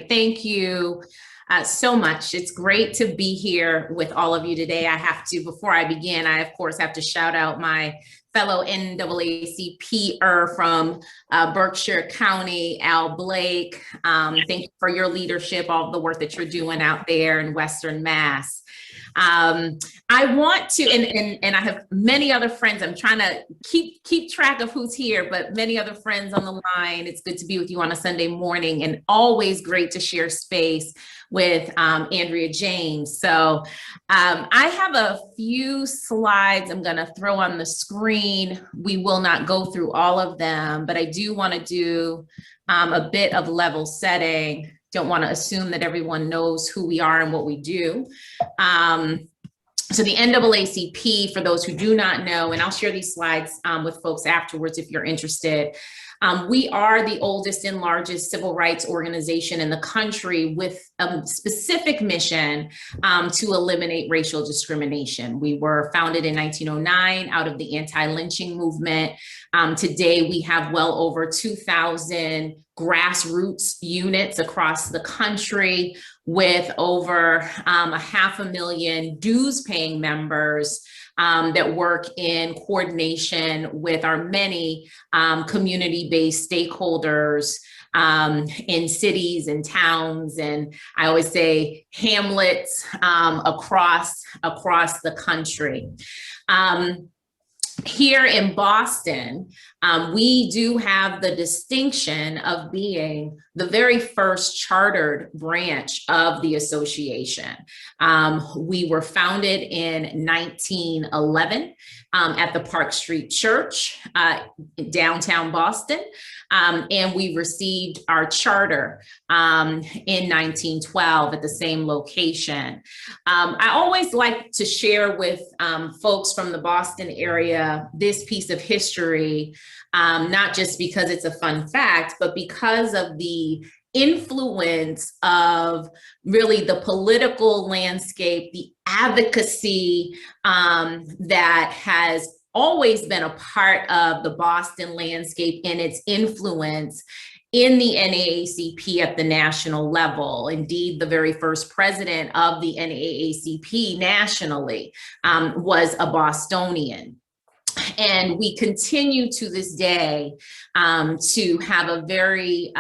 great. Thank you so much. It's great to be here with all of you today. I have to, before I begin, I of course have to shout out my fellow NAACPer from Berkshire County, Al Blake. Thank you for your leadership, all the work that you're doing out there in Western Mass. I want to, and I have many other friends. I'm trying to keep track of who's here, but many other friends on the line. It's good to be with you on a Sunday morning, and always great to share space with Andrea James. So I have a few slides I'm going to throw on the screen. We will not go through all of them, but I do want to do a bit of level setting. Don't want to assume that everyone knows who we are and what we do. So the NAACP, for those who do not know, and I'll share these slides with folks afterwards if you're interested. We are the oldest and largest civil rights organization in the country with a specific mission to eliminate racial discrimination. We were founded in 1909 out of the anti-lynching movement. Today, we have well over 2,000 grassroots units across the country with over 500,000 dues-paying members that work in coordination with our many community-based stakeholders in cities and towns, and I always say hamlets across the country. Here in Boston, we do have the distinction of being the very first chartered branch of the association. We were founded in 1911 at the Park Street Church, downtown Boston, and we received our charter in 1912 at the same location. I always like to share with folks from the Boston area this piece of history, not just because it's a fun fact, but because of the influence of really the political landscape, the advocacy that has always been a part of the Boston landscape and its influence in the NAACP at the national level. Indeed, the very first president of the NAACP nationally was a Bostonian. And we continue to this day to have a very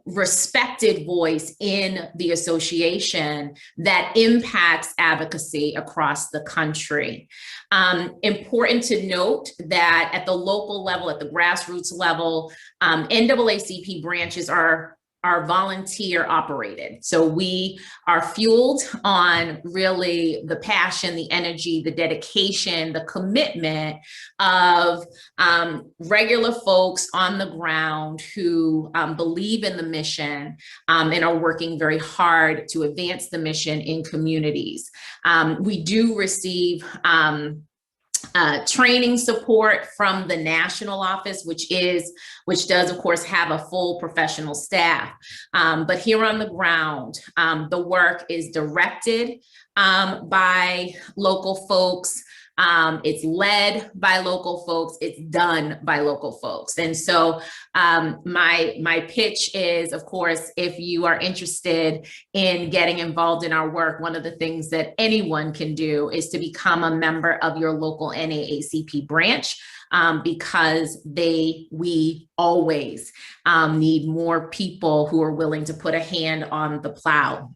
respected voice in the association that impacts advocacy across the country. Important to note that at the local level, at the grassroots level, NAACP branches are volunteer operated. So we are fueled on really the passion, the energy, the dedication, the commitment of regular folks on the ground who believe in the mission and are working very hard to advance the mission in communities. We do receive training support from the national office, which does of course have a full professional staff. But here on the ground, the work is directed by local folks. It's led by local folks, it's done by local folks. And so my pitch is, of course, if you are interested in getting involved in our work, one of the things that anyone can do is to become a member of your local NAACP branch, because we always need more people who are willing to put a hand on the plow.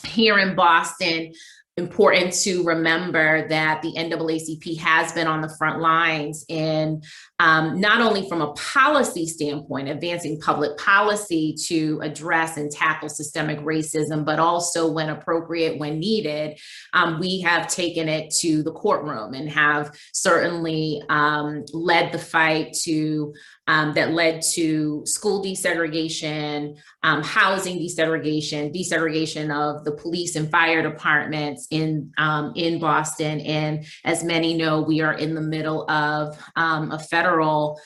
Here in Boston, important to remember that the NAACP has been on the front lines in not only from a policy standpoint, advancing public policy to address and tackle systemic racism, but also when appropriate, when needed, we have taken it to the courtroom and have certainly led the fight that led to school desegregation, housing desegregation of the police and fire departments, violence in Boston. And as many know, we are in the middle of a federal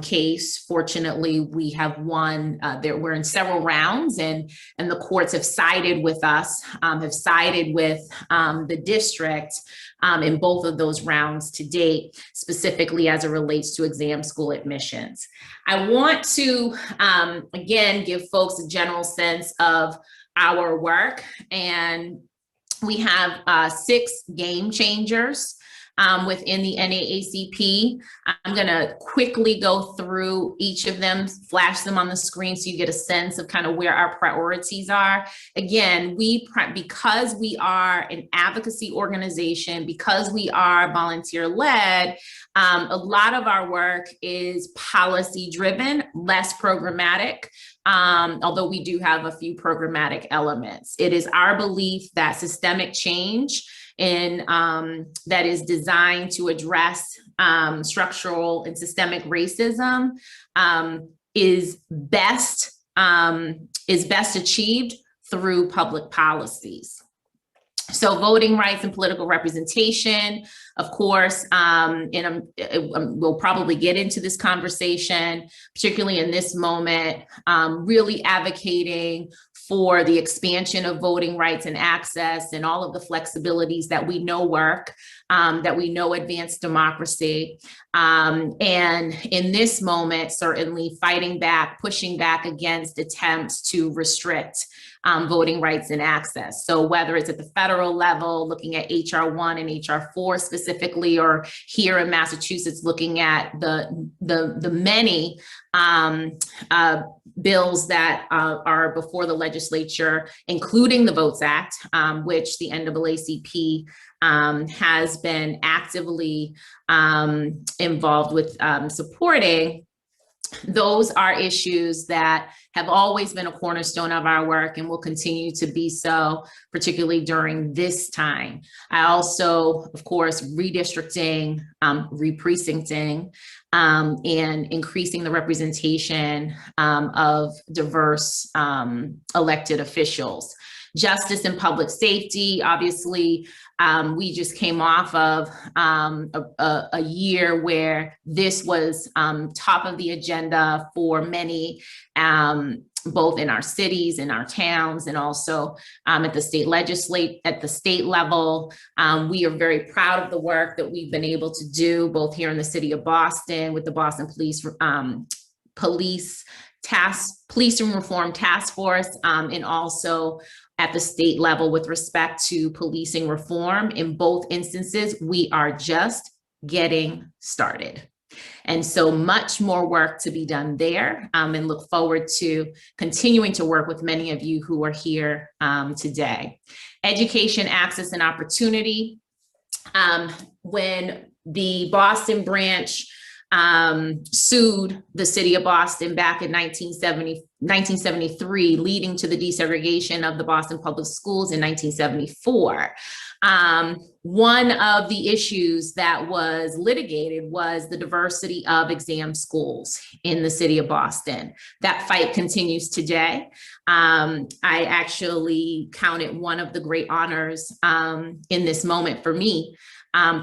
case. Fortunately, we have won. We're in several rounds, and the courts have sided with us, have sided with the district in both of those rounds to date, specifically as it relates to exam school admissions. I want to, again, give folks a general sense of our work, and we have 6 game changers within the NAACP. I'm going to quickly go through each of them, flash them on the screen so you get a sense of kind of where our priorities are. Again, because we are an advocacy organization, because we are volunteer-led, a lot of our work is policy-driven, less programmatic. Although we do have a few programmatic elements. It is our belief that systemic change that is designed to address structural and systemic racism is best achieved through public policies. So voting rights and political representation, of course, and we'll probably get into this conversation, particularly in this moment, really advocating for the expansion of voting rights and access and all of the flexibilities that we know work, that we know advance democracy. And in this moment, certainly fighting back, pushing back against attempts to restrict voting rights and access. So whether it's at the federal level, looking at HR 1 and HR 4 specifically, or here in Massachusetts, looking at the many bills that are before the legislature, including the Votes Act, which the NAACP has been actively involved with supporting. Those are issues that have always been a cornerstone of our work and will continue to be so, particularly during this time. I also, of course, redistricting, re-precincting, and increasing the representation of diverse elected officials. Justice and public safety, obviously, we just came off of a year where this was top of the agenda for many, both in our cities, in our towns, and also at the state level. We are very proud of the work that we've been able to do, both here in the city of Boston with the Boston Police and Reform Task Force, and also at the state level with respect to policing reform. In both instances, we are just getting started. And so much more work to be done there, and look forward to continuing to work with many of you who are here today. Education, access, and opportunity. When the Boston branch sued the city of Boston back in 1973, leading to the desegregation of the Boston public schools in 1974. One of the issues that was litigated was the diversity of exam schools in the city of Boston. That fight continues today. I actually count it one of the great honors in this moment for me,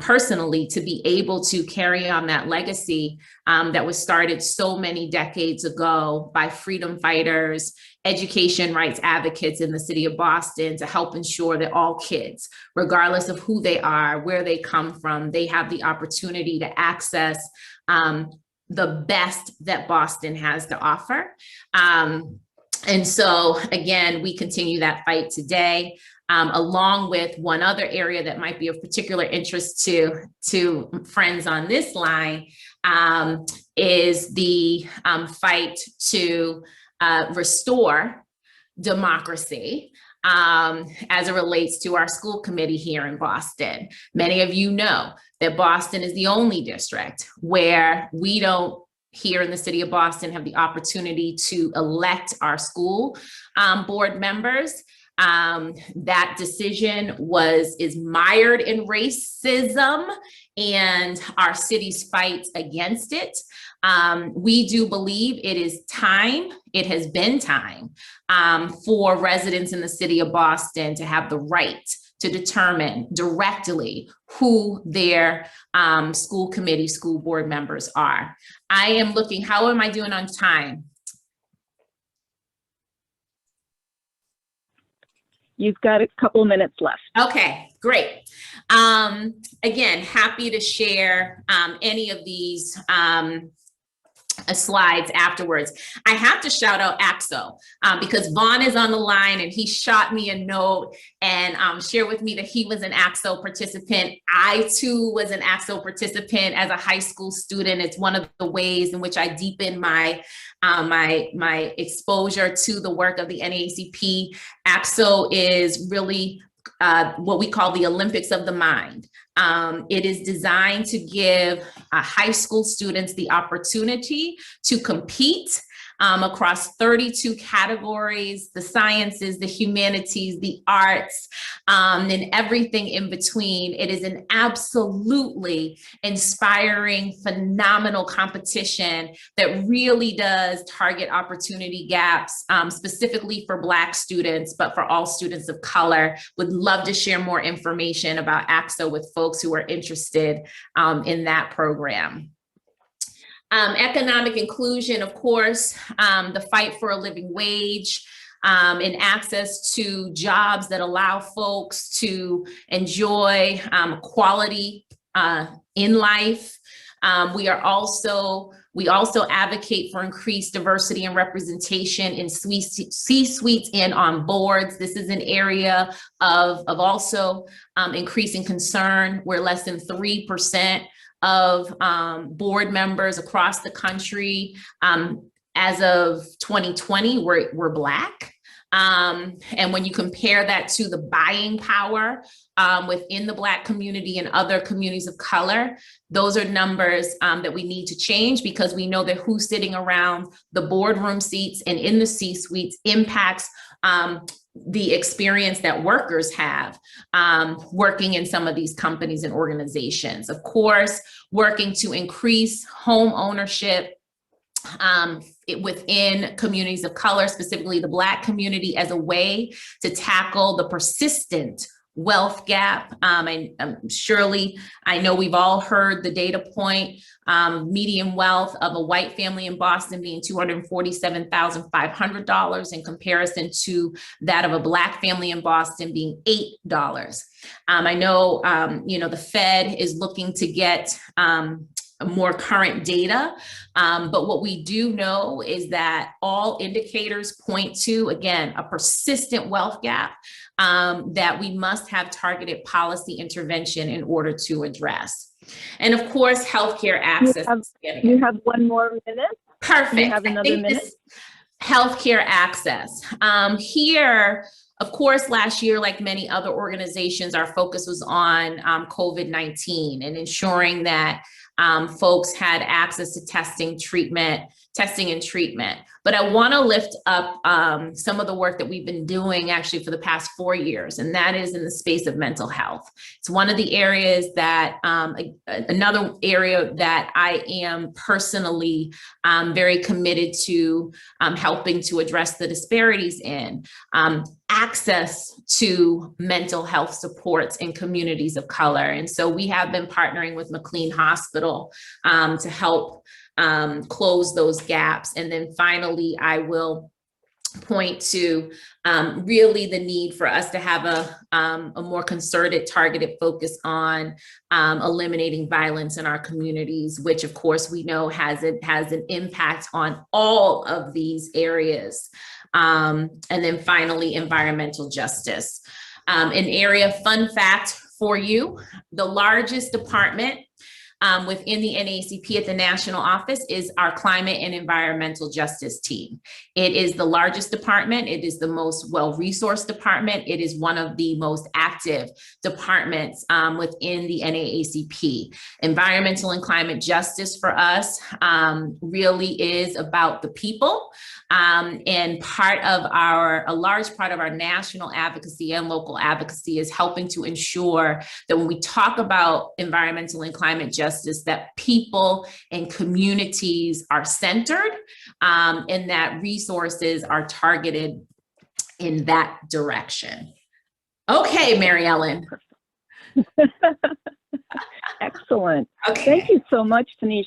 personally, to be able to carry on that legacy that was started so many decades ago by freedom fighters, education rights advocates in the city of Boston, to help ensure that all kids, regardless of who they are, where they come from, they have the opportunity to access the best that Boston has to offer. And so, again, we continue that fight today. Along with one other area that might be of particular interest to friends on this line, is the fight to restore democracy as it relates to our school committee here in Boston. Many of you know that Boston is the only district where we don't, here in the city of Boston, have the opportunity to elect our school board members. That decision is mired in racism and our city's fight against it. We do believe it is time, it has been time, for residents in the city of Boston to have the right to determine directly who their school committee, school board members are. I am looking, how am I doing on time? You've got a couple minutes left. Okay, great. Again, happy to share any of these slides afterwards. I have to shout out AXO because Vaughn is on the line and he shot me a note and shared with me that he was an AXO participant. I too was an AXO participant as a high school student. It's one of the ways in which I deepen my my exposure to the work of the NAACP. AXO is really what we call the Olympics of the mind. It is designed to give high school students the opportunity to compete across 32 categories, the sciences, the humanities, the arts, and everything in between. It is an absolutely inspiring, phenomenal competition that really does target opportunity gaps, specifically for Black students, but for all students of color. Would love to share more information about AXO with folks who are interested in that program. Economic inclusion, of course, the fight for a living wage, and access to jobs that allow folks to enjoy quality in life. We also advocate for increased diversity and representation in C-suites and on boards. This is an area of also increasing concern, where less than 3% of board members across the country as of 2020 were Black. And when you compare that to the buying power within the Black community and other communities of color, those are numbers that we need to change, because we know that who's sitting around the boardroom seats and in the C-suites impacts the experience that workers have working in some of these companies and organizations. Of course, working to increase home ownership within communities of color, specifically the Black community, as a way to tackle the persistent wealth gap. And surely, I know we've all heard the data point, median wealth of a white family in Boston being $247,500 in comparison to that of a Black family in Boston being $8. I know, the Fed is looking to get more current data, but what we do know is that all indicators point to, again, a persistent wealth gap that we must have targeted policy intervention in order to address. And of course, healthcare access. You have one more minute. Perfect. You have another minute. Healthcare access. Here, of course, last year, like many other organizations, our focus was on COVID-19 and ensuring that folks had access to testing and treatment. But I want to lift up some of the work that we've been doing actually for the past 4 years, and that is in the space of mental health. It's one of the areas that, another area that I am personally very committed to helping to address the disparities in. Access to mental health supports in communities of color. And so we have been partnering with McLean Hospital to help close those gaps. And then finally, I will point to really the need for us to have a more concerted, targeted focus on eliminating violence in our communities, which of course we know has an impact on all of these areas. And then finally, environmental justice. An area, fun fact for you, the largest department within the NAACP at the national office is our climate and environmental justice team. It is the largest department. It is the most well-resourced department. It is one of the most active departments within the NAACP. Environmental and climate justice for us really is about the people. And a large part of our national advocacy and local advocacy is helping to ensure that when we talk about environmental and climate justice, that people and communities are centered and that resources are targeted in that direction. Okay, Mary Ellen. Excellent. Okay. Thank you so much, Tanisha.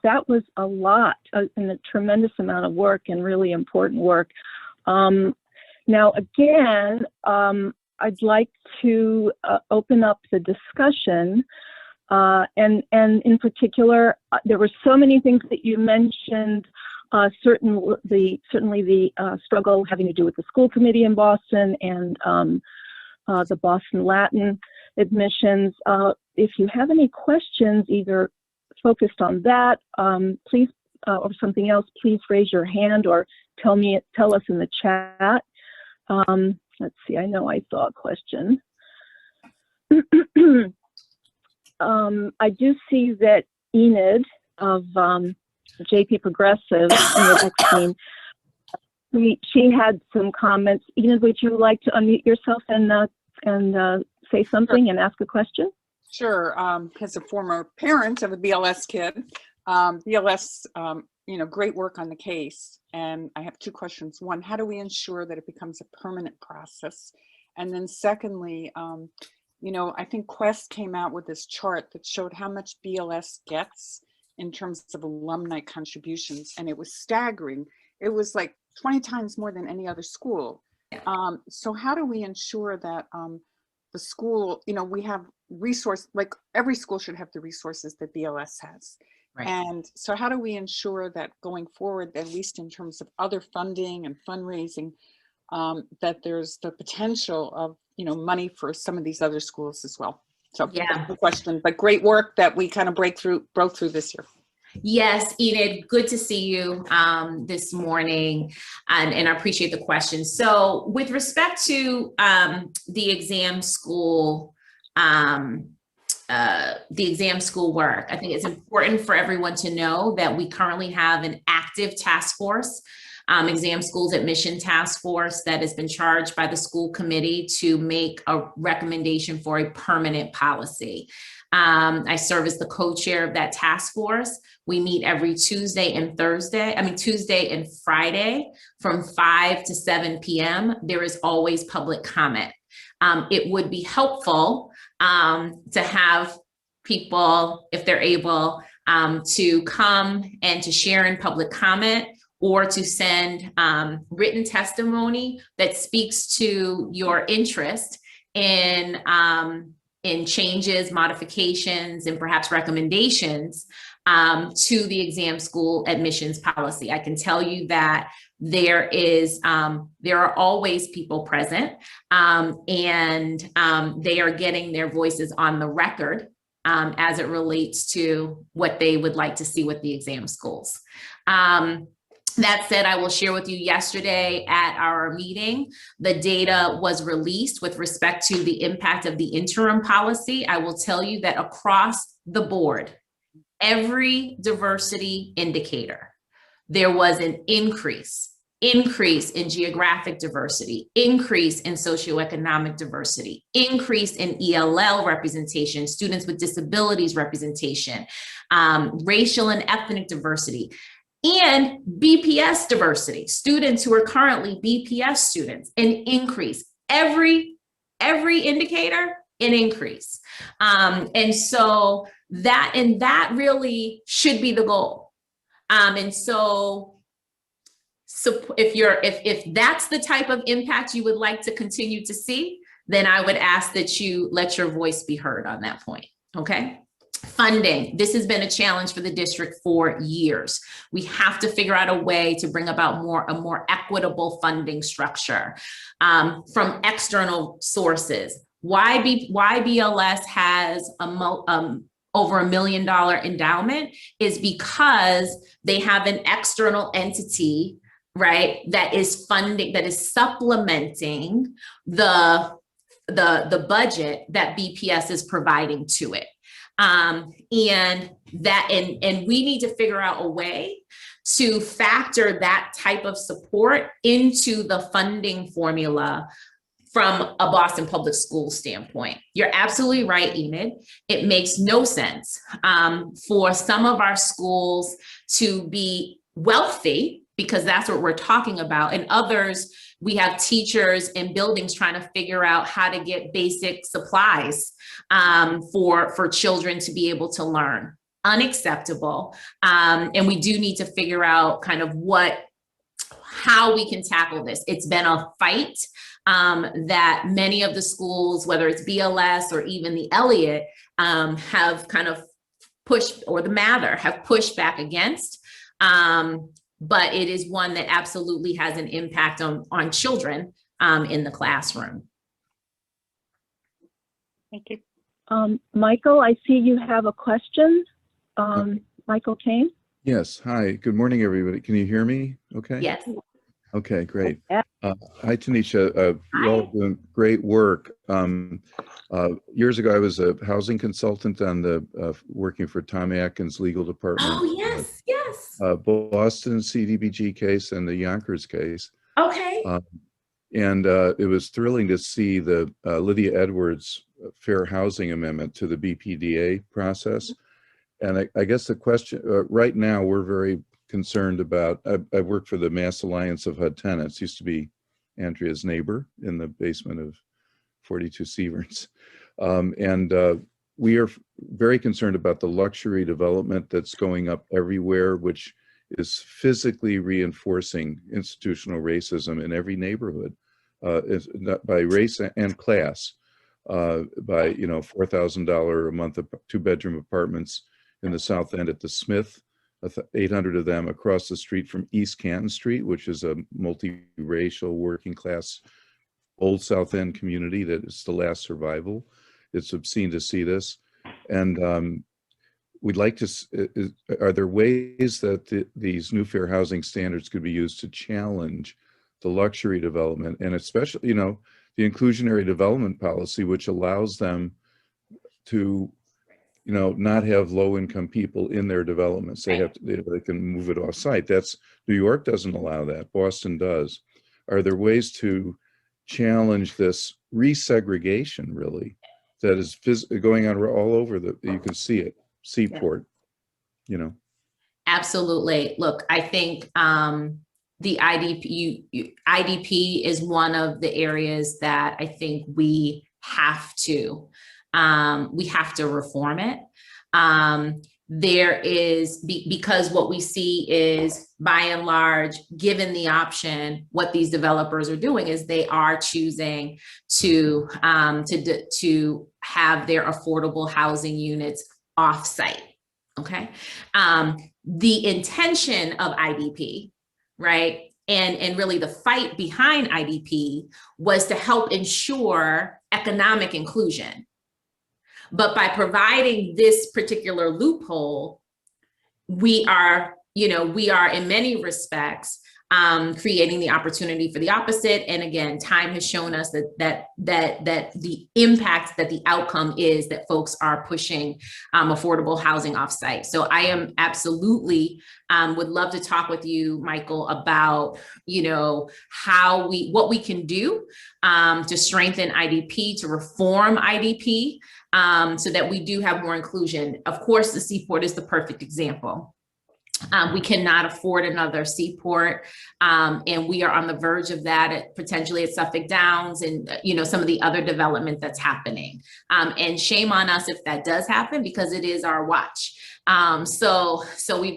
That was a lot and a tremendous amount of work and really important work. Now, again, I'd like to open up the discussion. And in particular, there were so many things that you mentioned. Certainly the struggle having to do with the school committee in Boston and the Boston Latin admissions. If you have any questions, either focused on that, please, or something else, please raise your hand or tell us in the chat. Let's see, I know I saw a question. I do see that Enid of JP Progressive, Enid Eckstein, she had some comments. Enid, would you like to unmute yourself and say something and ask a question? Sure. As a former parent of a BLS kid, BLS, great work on the case. And I have two questions. One, how do we ensure that it becomes a permanent process? And then secondly, I think Quest came out with this chart that showed how much BLS gets in terms of alumni contributions, and it was staggering. It was like 20 times more than any other school. So how do we ensure that the school, we have like every school should have the resources that BLS has. Right. And so how do we ensure that going forward, at least in terms of other funding and fundraising, that there's the potential of, money for some of these other schools as well? So yeah, that's the question, but great work that we kind of broke through this year. Yes, Enid, good to see you this morning, and I appreciate the question. So with respect to the exam school work, I think it's important for everyone to know that we currently have an active task force, exam schools admission task force, that has been charged by the school committee to make a recommendation for a permanent policy. I serve as the co-chair of that task force. We meet every Tuesday and Friday from 5 to 7 p.m. There is always public comment. It would be helpful to have people, if they're able, to come and to share in public comment, or to send written testimony that speaks to your interest in changes, modifications, and perhaps recommendations to the exam school admissions policy. I can tell you that there are always people present, and they are getting their voices on the record as it relates to what they would like to see with the exam schools. That said, I will share with you, yesterday at our meeting, the data was released with respect to the impact of the interim policy. I will tell you that across the board, every diversity indicator, there was an increase in geographic diversity, increase in socioeconomic diversity, increase in ELL representation, students with disabilities representation, racial and ethnic diversity, and BPS diversity, students who are currently BPS students, an increase. Every indicator, an increase. And so that really should be the goal. And so if that's the type of impact you would like to continue to see, then I would ask that you let your voice be heard on that point, okay? Funding. This has been a challenge for the district for years. We have to figure out a way to bring about a more equitable funding structure from external sources. Why BLS has over $1 million endowment is because they have an external entity, right, that is funding, that is supplementing the budget that BPS is providing to it. And we need to figure out a way to factor that type of support into the funding formula from a Boston Public Schools standpoint. You're absolutely right, Enid. It makes no sense for some of our schools to be wealthy because that's what we're talking about. And others, we have teachers in buildings trying to figure out how to get basic supplies for children to be able to learn. Unacceptable. And we do need to figure out kind of how we can tackle this. It's been a fight that many of the schools, whether it's BLS or even the Elliott, have kind of pushed, or the Mather have pushed back against. But it is one that absolutely has an impact on children in the classroom. Thank you. Michael, I see you have a question. Michael Kane? Yes. Hi. Good morning, everybody. Can you hear me? Okay. Yes. Okay, great. Yeah. Hi, Tanisha. You all doing great work. Years ago, I was a housing consultant on the working for Tom Atkins' legal department. Oh, yes, yes. Boston CDBG case and the Yonkers case. Okay. And it was thrilling to see the Lydia Edwards Fair Housing Amendment to the BPDA process. And I guess the question right now, we're very concerned about, I've worked for the Mass Alliance of HUD Tenants, used to be Andrea's neighbor in the basement of 42 Severns. We are very concerned about the luxury development that's going up everywhere, which is physically reinforcing institutional racism in every neighborhood, by race and class, by $4,000 a month, 2-bedroom apartments in the South End at the Smith, 800 of them across the street from East Canton Street, which is a multiracial working class old South End community that is the last survival. It's obscene to see this. And we'd like to, are there ways that these new fair housing standards could be used to challenge the luxury development, and especially, the inclusionary development policy, which allows them to not have low-income people in their developments. They have to, they can move it off-site. New York doesn't allow that. Boston does. Are there ways to challenge this resegregation, really, that is going on all over you can see it, Seaport, Absolutely. Look, I think the IDP is one of the areas that I think we have to reform it. There is, because what we see is, by and large, given the option, what these developers are doing is they are choosing to have their affordable housing units off-site. Okay. The intention of IDP, right, and really the fight behind IDP was to help ensure economic inclusion. But by providing this particular loophole, we are in many respects creating the opportunity for the opposite. And again, time has shown us that the impact, that the outcome is that folks are pushing affordable housing offsite. So I am absolutely would love to talk with you, Michael, about what we can do to strengthen IDP, to reform IDP, so that we do have more inclusion. Of course, the Seaport is the perfect example. We cannot afford another Seaport, and we are on the verge of that, potentially at Suffolk Downs and some of the other development that's happening. And shame on us if that does happen, because it is our watch. So we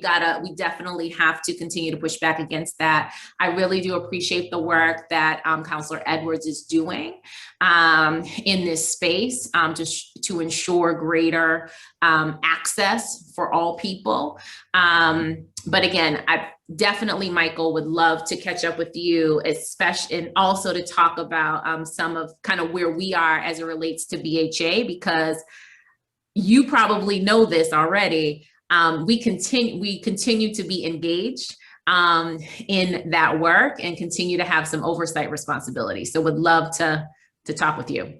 definitely have to continue to push back against that. I really do appreciate the work that Councilor Edwards is doing in this space to ensure greater access for all people. But again, I definitely, Michael, would love to catch up with you, especially, and also to talk about some of kind of where we are as it relates to BHA, because you probably know this already. We continue to be engaged in that work and continue to have some oversight responsibilities. So would love to talk with you.